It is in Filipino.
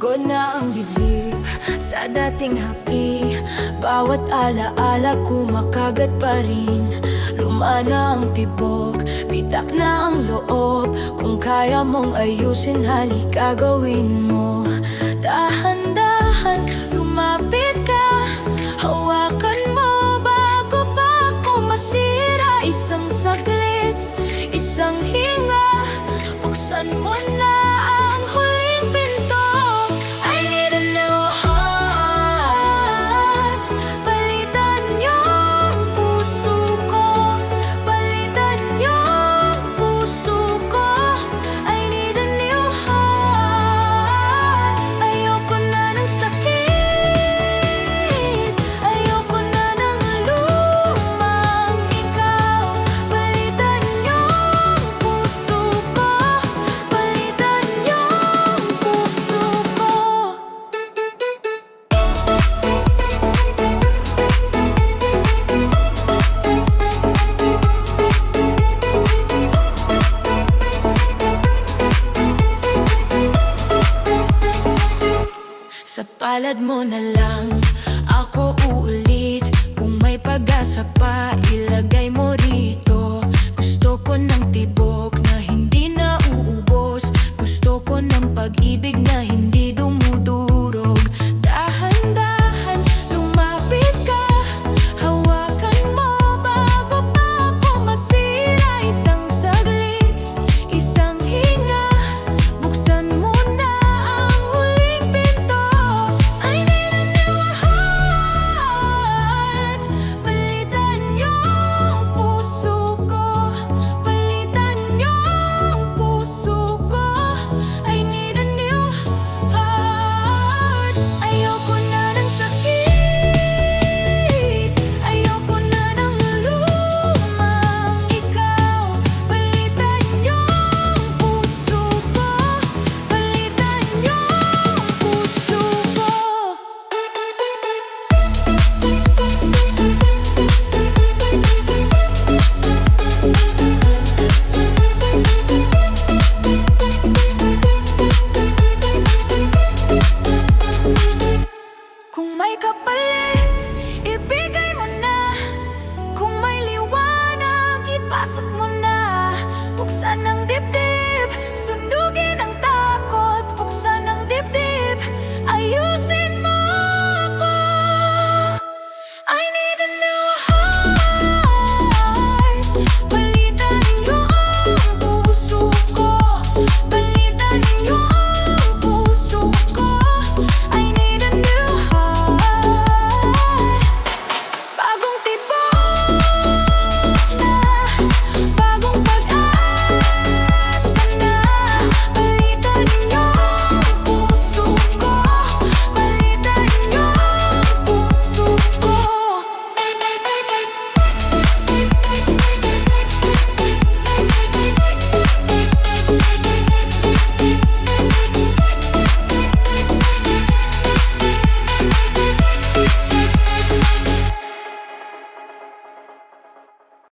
Pagod na ang bibig sa dating hapi. Bawat alaala kumakagat pa rin. Lumana ang tibok, bitak na ang loob. Kung kaya mong ayusin, halika gawin mo. Dahan-dahan lumapit ka, hawakan mo bago pa ako masira. Isang saglit, isang hinga, buksan mo na ang huling pinto. I need a new heart. Palitan yung puso ko, palitan yung puso ko. I need a new heart. Ayoko na ng sakit, ayoko na ng lumang ikaw. Palitan yung puso ko, palitan yung puso ko. Sa palad mo na lang ako uulit. Kung may pag-asa pa, ilagay mo rito. Gusto ko ng tibok na hindi na uubos. Gusto ko ng pag-ibig na hindi